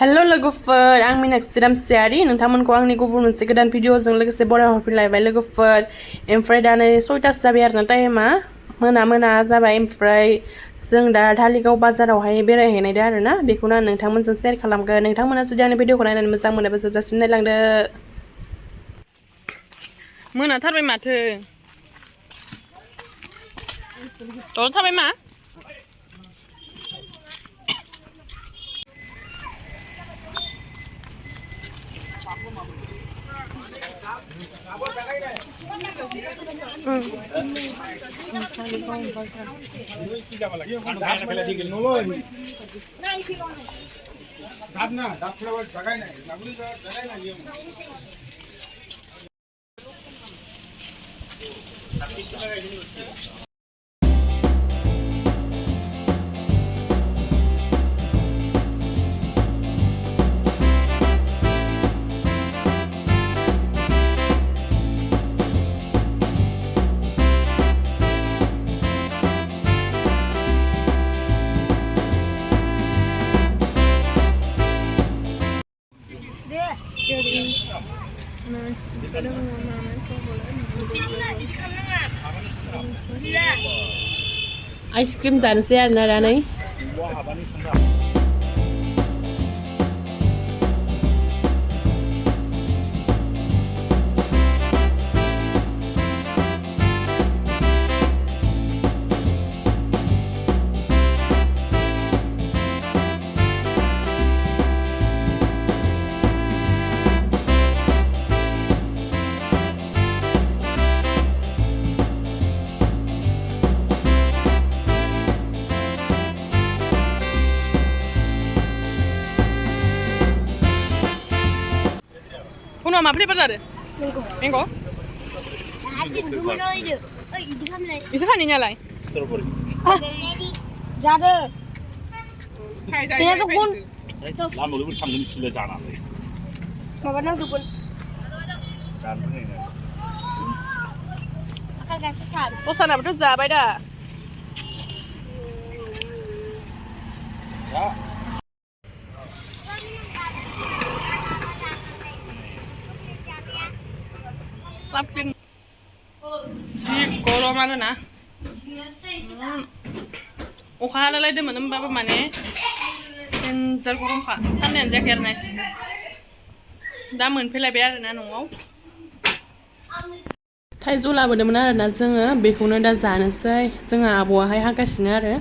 Hello लोगोफोर आं मीनाक्षी रामसियारि नोंथांमोनखौ आंनि गुबुन मोनसे गोदान भिडिअजों लोगोसे बरायहरफिनलायबाय लोगोफोर ओमफ्राय दा नै 6टासो जाबाय आरोना टाइमा मोना जाबाय ओमफ्राय जों दा धालिगाव बाजारावहाय बेरायहैनायदो आरोना बेखौनो आं नोंथांमोनजों शेयार खालामगोन नोंथांमोना जुदि आंनि भिडिअखौ नायनानै मोजां मोनोबा जोबजासिम नायलांदो मोनाथारबाय माथो दलर थाबाय मा आइसक्रिम जानोसै आरोना दा नै Kuno ma flavor ada? Mango. Bisa kan nyalai? Strawberry. Jade. Ini tuh kun. Lama luทำน้ำชิ้นละจานอะไร Mama nang tuh kun. จานเท่าไหร่ Akan kasih satu. Bosan apa tuh zabai dah? Ya. Lapin. Si kolom mana na? Oka lalai deh mana mbak mana? Enjar kolom kah? Kan enjar kira nasi. Dah menpilih biar na Noao. थाइजौ लाबोदोंमोन आरोना जोङो बेखौनो दा जानोसै जोंहा आबौआहाय हागासिनो आरो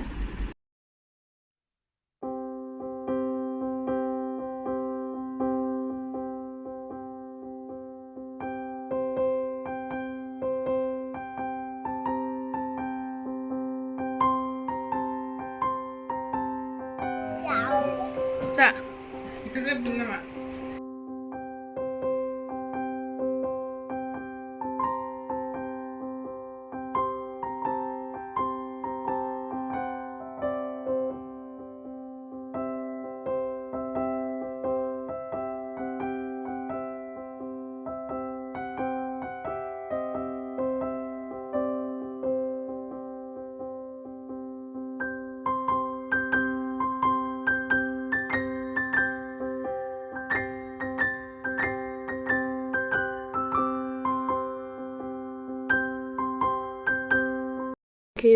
जा बेखौ जोबदों नामा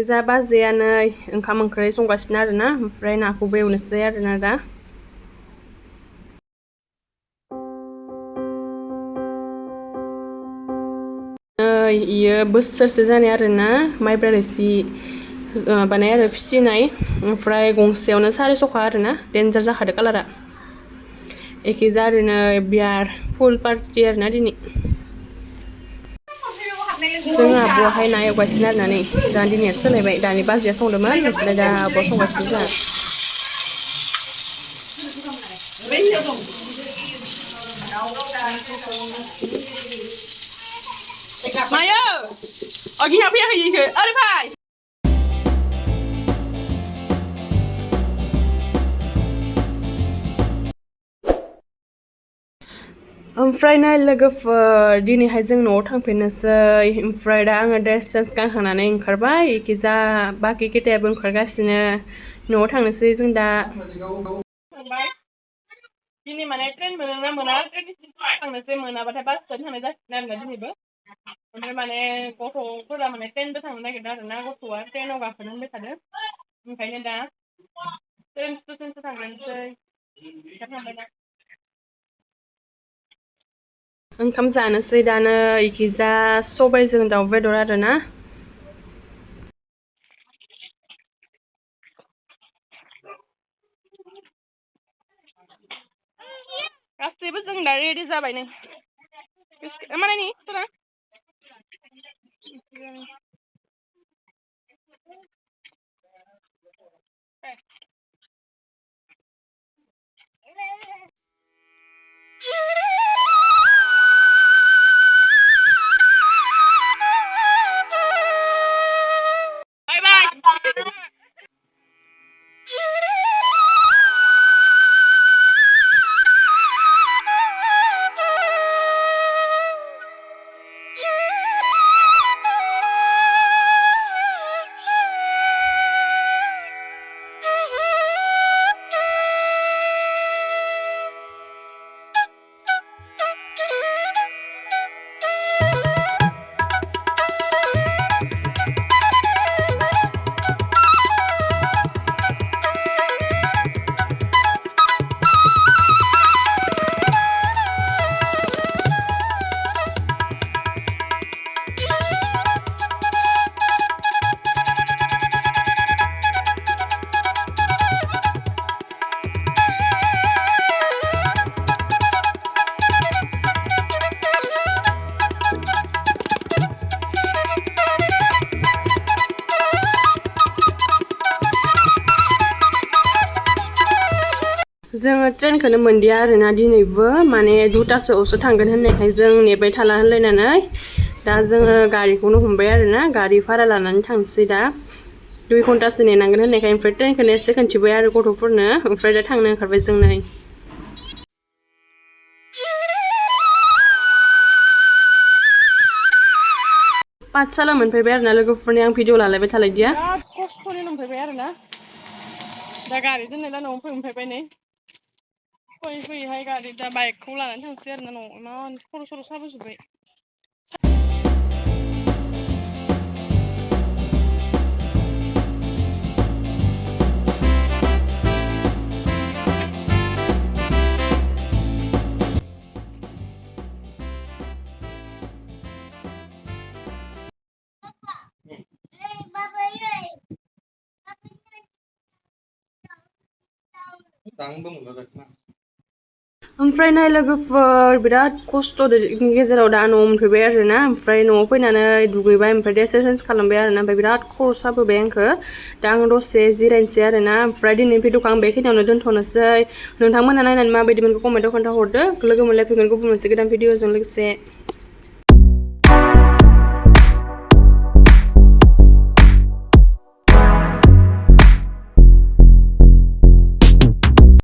जा बाजैया नै ओंखाम ओंख्रि संगासिनो आरोना ओमफ्राय नाखौबो एवनोसै आरोना दा इयो बोसोरसे जानाय आरोना माइब्रा रोसि माबानाय आरो फिसिनाय ओमफ्राय गंसेयावनो 400 आरोना डेन्जार जाखादो कालारा एखेजा आरोना बियार फुल पार्टि आरोना दिनै जोंहा आबौआहाय ना एवगासिनो आरोना नै दानिया सोलायबाय दानि बाजैया संदोंमोन ओमफ्राय दा आबौआ संगासिनो जोंहा मायो अगिना फैयाखै इखो ओरै फाय ओमफ्राय नै लोगोफोर दिनैहाय जों न'आव थांफिननोसै ओमफ्राय दा आङो ड्रेस चेन्ज गानखांनानै ओंखारबाय एखिजा बाखि केटायाबो ओंखारगासिनो न'आव थांनोसै जों दा दिनै माने ट्रेन मोनोना मोना ट्रेननि थांनोसै मोनाबाथाय बासजों थांनाय जासिगोन आरोना दिनैबो ओमफ्राय माने गथ'फोरा माने ट्रेनजों थांनो नागिरदों आरोना गथ'आ ट्रेनाव गाखोनो होनबाय थादों ओंखायनो दा ट्रेन स्टेसनसो थांग्रोनोसै दा थांबायना ओंखाम जानोसै दानो इखिजा सबायजों दाउ बेदर आरोना गासैबो जों दा रेडि जाबाय नों माने नि फोरा बाय बाय जोङो ट्रेनखौनो मोनदिया आरोना दिनैबो माने 2टासोआवसो थांगोन होननायखाय जों नेबाय थाला होनलायनानै दा जोङो गारिखौनो हमबाय आरोना गारि भारा लानानै थांसै दा 2 घन्टासो नेनांगोन होननायखाय ओमफ्राय ट्रेनखौनो एसे खोन्थिबाय आरो गथ'फोरनो ओमफ्राय दा थांनो ओंखारबाय जों नै पाठसाला मोनफैबाय आरोना लोगोफोरनि आं भिडिअ लालायबाय थालायदिया बिराद खस्थ'नि मोनफैबाय आरोना दा गारिजों नै दा न'आव मोनफैबाय नै फैयैहाय गारि दा बाइकखौ लानानै थांसै आरोना न'आव इमान खर' सर' साबोजोब्बाय ओमफ्राय नाय लोगोफोर बिराद खस्थ'नि गेजेराव दा न'आव मोनफैबाय आरोना ओमफ्राय न'आव फैनानै दुगैबाय ओमफ्राय ड्रेस चेन्ज खालामबाय आरोना ओमफ्राय बिराद खर' साबोबाय आंखो दा आं दसे जिरायनोसै आरोना ओमफ्राय दिनै भिडिअखौ आं बेखिनियावनो दोनथ'नोसै नोंथांमोना नायनानै माबायदि मोनखो कमेन्टआव खोन्थाहरदो लोगो मोनलायफिनगोन गुबुन मोनसे गोदान भिडिअजों लोगोसे